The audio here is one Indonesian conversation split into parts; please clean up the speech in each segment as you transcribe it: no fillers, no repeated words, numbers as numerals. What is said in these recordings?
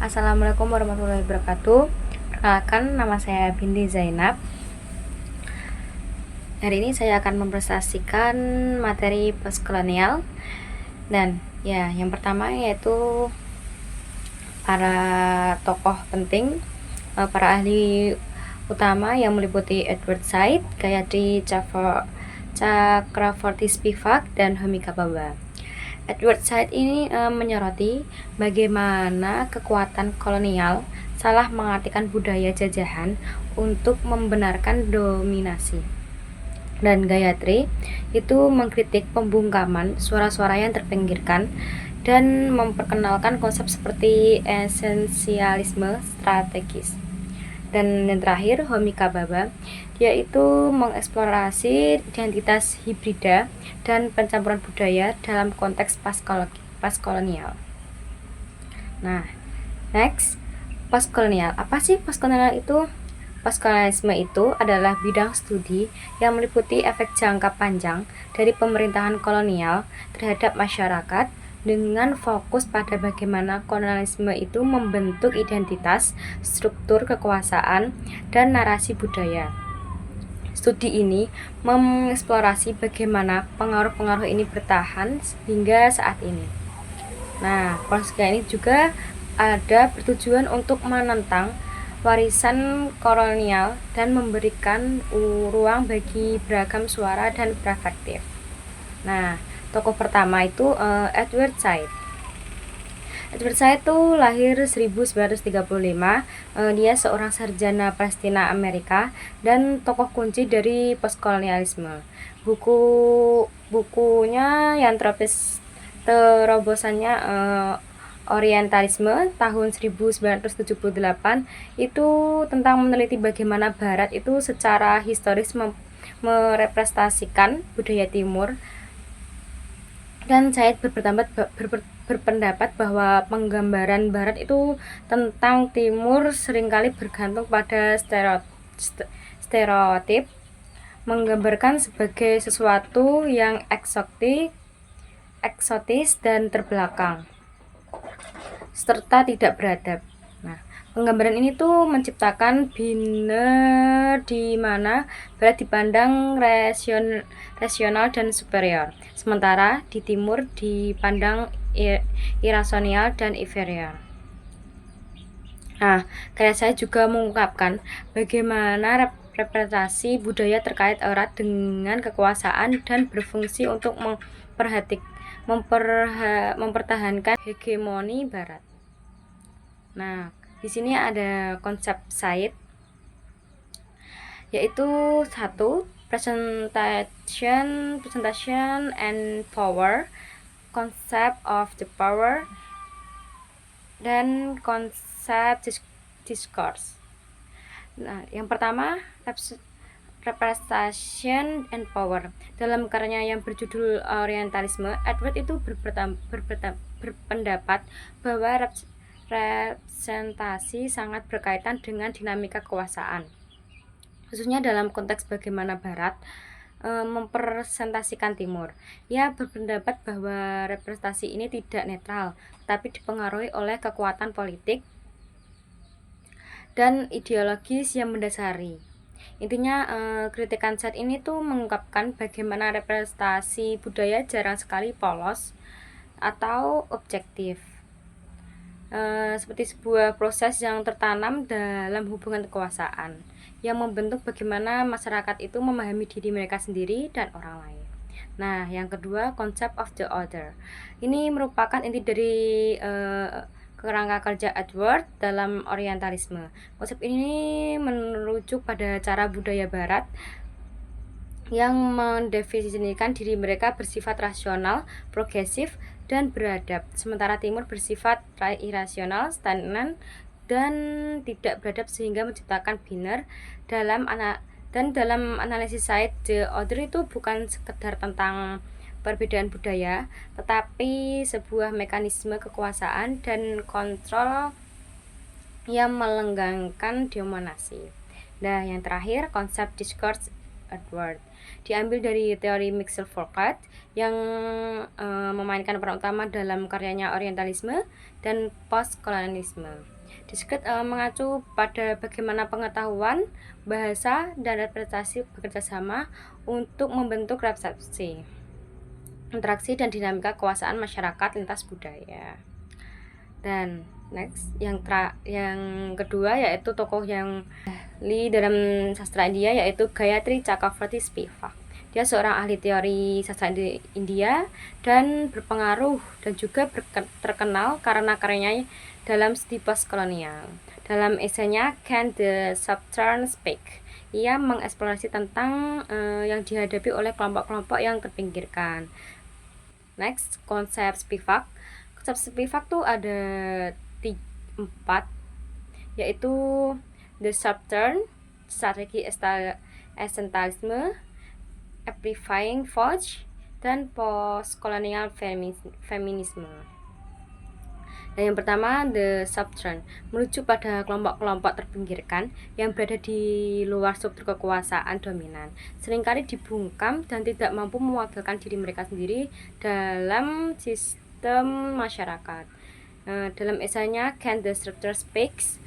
Assalamualaikum warahmatullahi wabarakatuh. Perkenalkan, nama saya Binti Zainab. Hari ini saya akan mempresentasikan materi postkolonial. Dan yang pertama yaitu para tokoh penting, para ahli utama yang meliputi Edward Said, Gayatri Chakravorty Spivak, dan Homi Kabamba. Edward Said ini menyoroti bagaimana kekuatan kolonial salah mengartikan budaya jajahan untuk membenarkan dominasi. Dan Gayatri itu mengkritik pembungkaman suara-suara yang terpinggirkan dan memperkenalkan konsep seperti esensialisme strategis. Dan yang terakhir, Homi Kabamba, dia itu mengeksplorasi identitas hibrida dan pencampuran budaya dalam konteks postkolonial. Nah, next, postkolonial. Apa sih postkolonial itu? Postkolonialisme itu adalah bidang studi yang meliputi efek jangka panjang dari pemerintahan kolonial terhadap masyarakat dengan fokus pada bagaimana kolonialisme itu membentuk identitas, struktur kekuasaan, dan narasi budaya. Studi ini mengeksplorasi bagaimana pengaruh-pengaruh ini bertahan hingga saat ini. Nah, postkolonial ini juga ada bertujuan untuk menentang warisan kolonial dan memberikan ruang bagi beragam suara dan perspektif. Nah, tokoh pertama itu Edward Said. Edward Said itu lahir 1935. Dia seorang sarjana Palestina Amerika dan tokoh kunci dari postkolonialisme. Bukunya yang terobosannya Orientalisme tahun 1978 itu tentang meneliti bagaimana Barat itu secara historis merepresentasikan budaya Timur. Dan Said berpendapat bahwa penggambaran Barat itu tentang Timur seringkali bergantung pada stereotip, menggambarkan sebagai sesuatu yang eksotis dan terbelakang, serta tidak beradab. Nah, penggambaran ini tuh menciptakan biner di mana Barat dipandang rasional dan superior, sementara di Timur dipandang irasional dan inferior. Nah, karya saya juga mengungkapkan bagaimana representasi budaya terkait erat dengan kekuasaan dan berfungsi untuk mempertahankan hegemoni Barat. Nah, di sini ada konsep Said, yaitu 1. Presentation and power, concept of the power, dan konsep discourse. Nah, yang pertama, representation and power. Dalam karyanya yang berjudul Orientalisme, Edward itu berpendapat bahwa representasi sangat berkaitan dengan dinamika kekuasaan, khususnya dalam konteks bagaimana Barat mempresentasikan Timur. Ia berpendapat bahwa representasi ini tidak netral, tetapi dipengaruhi oleh kekuatan politik dan ideologis yang mendasari. Intinya, kritikan Said ini tuh mengungkapkan bagaimana representasi budaya jarang sekali polos atau objektif, seperti sebuah proses yang tertanam dalam hubungan kekuasaan yang membentuk bagaimana masyarakat itu memahami diri mereka sendiri dan orang lain. Nah, yang kedua, concept of the other. Ini merupakan inti dari kerangka kerja Edward dalam Orientalisme. Konsep ini merujuk pada cara budaya Barat yang mendefinisikan diri mereka bersifat rasional, progresif, dan beradab, sementara Timur bersifat irasional, stagnan, dan tidak beradab, sehingga menciptakan biner. Dalam analisis Said, the other itu bukan sekedar tentang perbedaan budaya, tetapi sebuah mekanisme kekuasaan dan kontrol yang melenggangkan dominasi. Nah, yang terakhir, konsep discourse Edward. Diambil dari teori Michel Foucault yang memainkan peran utama dalam karyanya Orientalisme dan Postkolonialisme. Discrete mengacu pada bagaimana pengetahuan, bahasa, dan interpretasi bekerja sama untuk membentuk resepsi, interaksi, dan dinamika kekuasaan masyarakat lintas budaya. Dan next, yang kedua yaitu tokoh yang ahli dalam sastra India, yaitu Gayatri Chakravarti Spivak. Dia seorang ahli teori sastra India dan berpengaruh dan juga terkenal karena karyanya dalam studi postkolonial. Dalam esainya Can the Subaltern Speak, ia mengeksplorasi tentang yang dihadapi oleh kelompok-kelompok yang terpinggirkan. Next, konsep Spivak. Konsep Spivak tuh ada 4, yaitu the Subaltern, strategi essentialisme, amplifying force, dan postkolonial feminisme. Dan yang pertama, the Subaltern, merujuk pada kelompok-kelompok terpinggirkan yang berada di luar struktur kekuasaan dominan, seringkali dibungkam dan tidak mampu mewakilkan diri mereka sendiri dalam sistem masyarakat. Dalam esainya Can the Structure Speaks,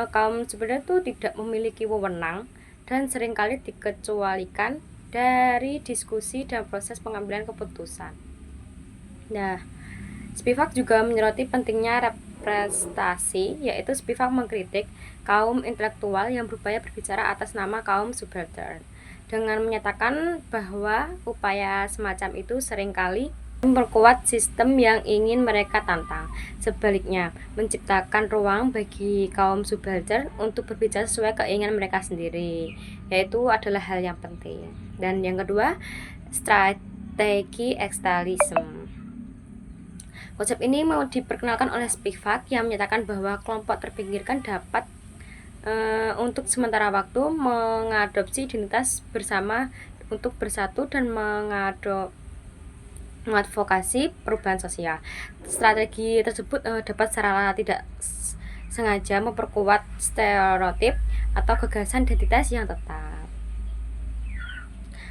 kaum sebenarnya itu tidak memiliki wewenang dan seringkali dikecualikan dari diskusi dan proses pengambilan keputusan. Nah, Spivak juga menyoroti pentingnya representasi, yaitu Spivak mengkritik kaum intelektual yang berupaya berbicara atas nama kaum subaltern, dengan menyatakan bahwa upaya semacam itu seringkali memperkuat sistem yang ingin mereka tantang. Sebaliknya, menciptakan ruang bagi kaum subaltern untuk berbicara sesuai keinginan mereka sendiri, yaitu adalah hal yang penting. Dan yang kedua, strategi ekstalisme. Konsep ini mau diperkenalkan oleh Spivak yang menyatakan bahwa kelompok terpinggirkan dapat untuk sementara waktu mengadopsi identitas bersama untuk bersatu dan mengadvokasi perubahan sosial. Strategi tersebut dapat secara tidak sengaja memperkuat stereotip atau gagasan identitas yang tetap.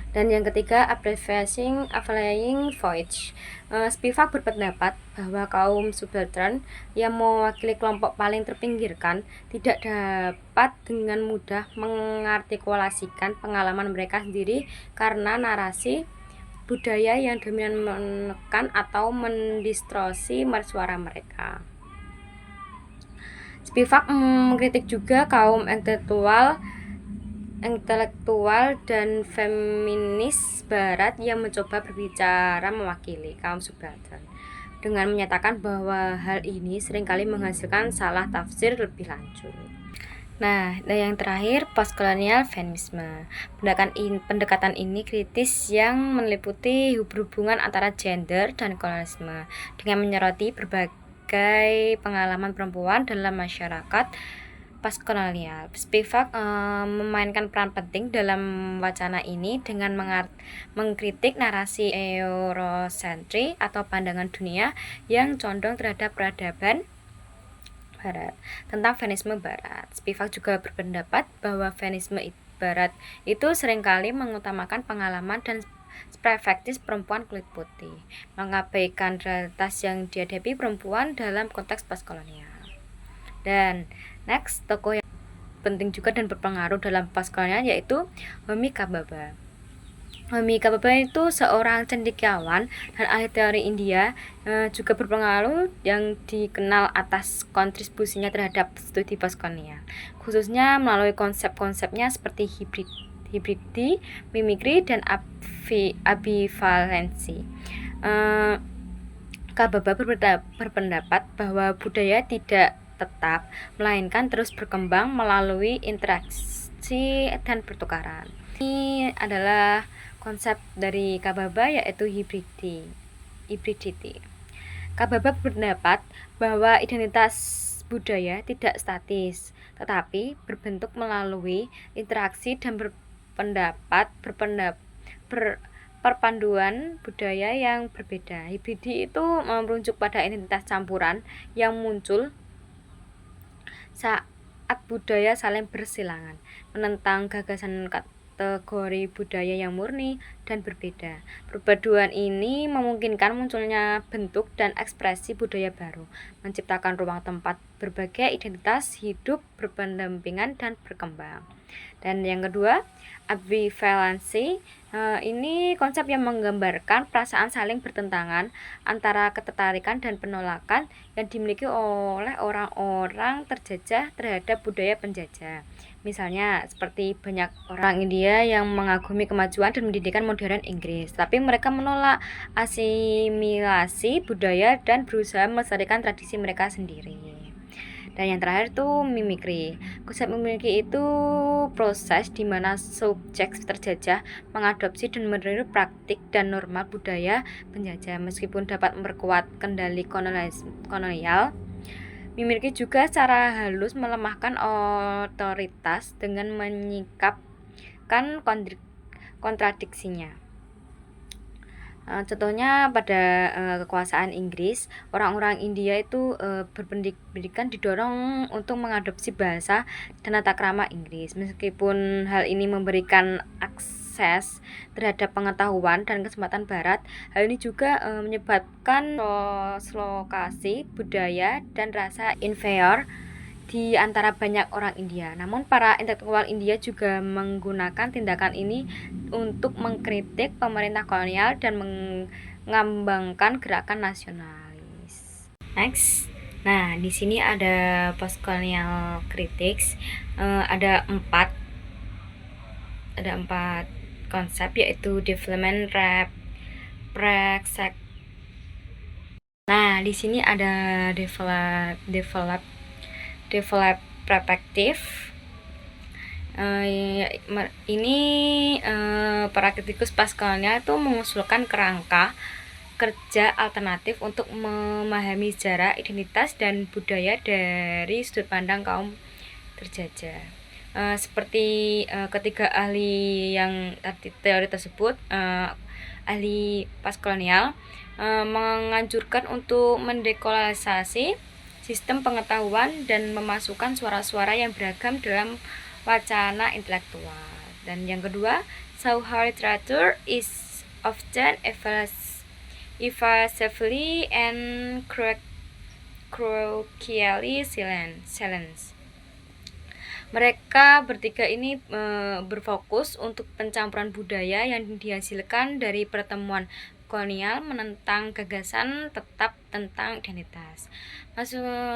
Dan yang ketiga, amplifying voice. Spivak berpendapat bahwa kaum subaltern yang mewakili kelompok paling terpinggirkan tidak dapat dengan mudah mengartikulasikan pengalaman mereka sendiri karena narasi budaya yang dominan menekan atau mendistorsi suara mereka. Spivak mengkritik juga kaum intelektual dan feminis barat yang mencoba berbicara mewakili kaum subaltern, dengan menyatakan bahwa hal ini seringkali menghasilkan salah tafsir lebih lanjut. Nah, dan yang terakhir, postkolonial feminisme. Pendekatan ini kritis yang meliputi hubungan antara gender dan kolonialisme dengan menyoroti berbagai pengalaman perempuan dalam masyarakat postkolonial. Spivak memainkan peran penting dalam wacana ini dengan mengkritik narasi Eurosentri atau pandangan dunia yang condong terhadap peradaban Barat tentang feminisme Barat. Spivak juga berpendapat bahwa feminisme Barat itu seringkali mengutamakan pengalaman dan perspektif perempuan kulit putih, mengabaikan realitas yang dihadapi perempuan dalam konteks postkolonial. Dan next, tokoh yang penting juga dan berpengaruh dalam postkolonial yaitu Homi Kababa. Homi Kababa itu seorang cendekiawan dan ahli teori India, juga berpengaruh yang dikenal atas kontribusinya terhadap studi postkolonial, khususnya melalui konsep-konsepnya seperti hibridi, mimikri, dan ambivalensi. Kababa berpendapat bahwa budaya tidak tetap, melainkan terus berkembang melalui interaksi dan pertukaran. Ini adalah konsep dari Kababa, yaitu hybridity. Kababa berpendapat bahwa identitas budaya tidak statis, tetapi berbentuk melalui interaksi dan perpaduan budaya yang berbeda. Hibridi itu merujuk pada identitas campuran yang muncul saat budaya saling bersilangan, menentang gagasan kategori budaya yang murni dan berbeda. Perpaduan ini memungkinkan munculnya bentuk dan ekspresi budaya baru, menciptakan ruang tempat berbagai identitas hidup berpendampingan dan berkembang. Dan yang kedua, ambivalensi. Ini konsep yang menggambarkan perasaan saling bertentangan antara ketertarikan dan penolakan yang dimiliki oleh orang-orang terjajah terhadap budaya penjajah. Misalnya seperti banyak orang India yang mengagumi kemajuan dan pendidikan modern Inggris, tapi mereka menolak asimilasi budaya dan berusaha melestarikan tradisi mereka sendiri. Dan yang terakhir tuh mimikri. Konsep mimikri itu proses di mana subjek terjajah mengadopsi dan meniru praktik dan norma budaya penjajah. Meskipun dapat memperkuat kendali kolonial, mimikri juga secara halus melemahkan otoritas dengan menyingkapkan kontradiksinya. Contohnya pada kekuasaan Inggris, orang-orang India itu berpendidikan didorong untuk mengadopsi bahasa dan tata krama Inggris. Meskipun hal ini memberikan akses terhadap pengetahuan dan kesempatan barat, hal ini juga menyebabkan dislokasi budaya dan rasa inferior di antara banyak orang India. Namun para intelektual India juga menggunakan tindakan ini untuk mengkritik pemerintah kolonial dan mengambangkan gerakan nasionalis. Next. Nah, di sini ada postcolonial critics. Ada empat konsep, yaitu development, Nah, di sini ada develop perspektif. Ini para kritikus postkolonial itu mengusulkan kerangka kerja alternatif untuk memahami sejarah, identitas, dan budaya dari sudut pandang kaum terjajah. Seperti ketiga ahli yang tadi teori tersebut, ahli postkolonial menganjurkan untuk mendekolonisasi sistem pengetahuan dan memasukkan suara-suara yang beragam dalam wacana intelektual. Dan yang kedua, so how literature is often evasively and colloquially silenced. Mereka bertiga ini berfokus untuk pencampuran budaya yang dihasilkan dari pertemuan kolonial menentang gagasan tetap tentang identitas.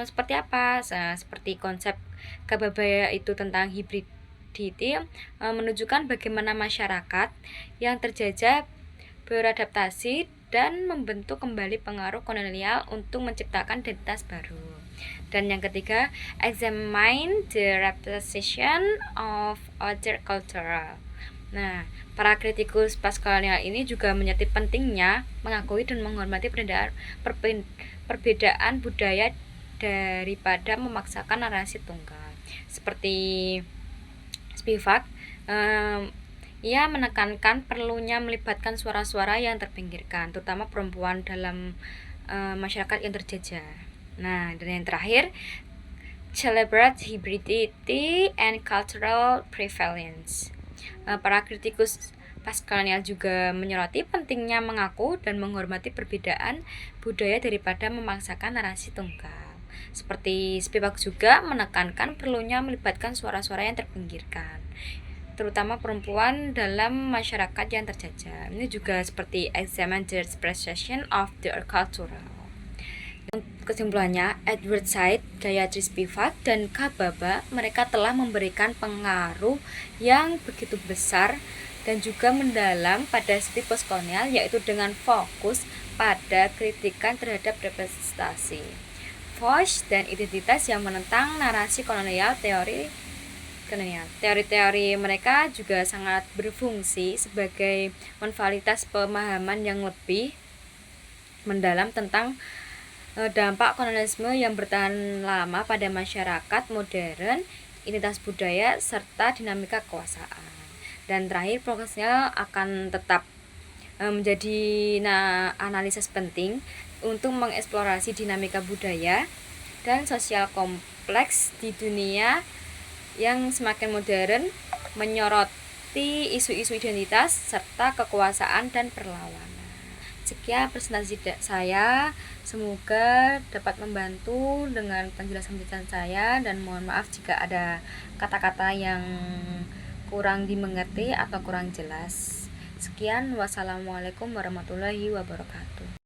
Seperti apa? Seperti konsep Kababaya itu tentang hibridity, menunjukkan bagaimana masyarakat yang terjajah beradaptasi dan membentuk kembali pengaruh kolonial untuk menciptakan identitas baru. Dan yang ketiga, examine the representation of other culture. Nah, para kritikus postkolonial ini juga menyadari pentingnya mengakui dan menghormati perbedaan budaya daripada memaksakan narasi tunggal. Seperti Spivak, ia menekankan perlunya melibatkan suara-suara yang terpinggirkan, terutama perempuan dalam masyarakat yang terjajah. Nah, dan yang terakhir, celebrate hybridity and cultural prevalence. Para kritikus postkolonial juga menyoroti pentingnya mengaku dan menghormati perbedaan budaya daripada memaksakan narasi tunggal. Seperti Spivak juga menekankan perlunya melibatkan suara-suara yang terpinggirkan, terutama perempuan dalam masyarakat yang terjajah. Ini juga seperti examine the expression of the cultural. Kesimpulannya, Edward Said, Gayatri Spivak, dan Kababa mereka telah memberikan pengaruh yang begitu besar dan juga mendalam pada studi postkolonial, yaitu dengan fokus pada kritikan terhadap representasi, voice, dan identitas yang menentang narasi kolonial. Teori-teori mereka juga sangat berfungsi sebagai menvalidas pemahaman yang lebih mendalam tentang dampak kolonialisme yang bertahan lama pada masyarakat modern, identitas budaya, serta dinamika kekuasaan. Dan terakhir, postkolonial akan tetap menjadi analisis penting untuk mengeksplorasi dinamika budaya dan sosial kompleks di dunia yang semakin modern, menyorot mengerti isu-isu identitas serta kekuasaan dan perlawanan. Sekian presentasi saya, semoga dapat membantu dengan penjelasan saya, dan mohon maaf jika ada kata-kata yang kurang dimengerti atau kurang jelas. Sekian, wassalamualaikum warahmatullahi wabarakatuh.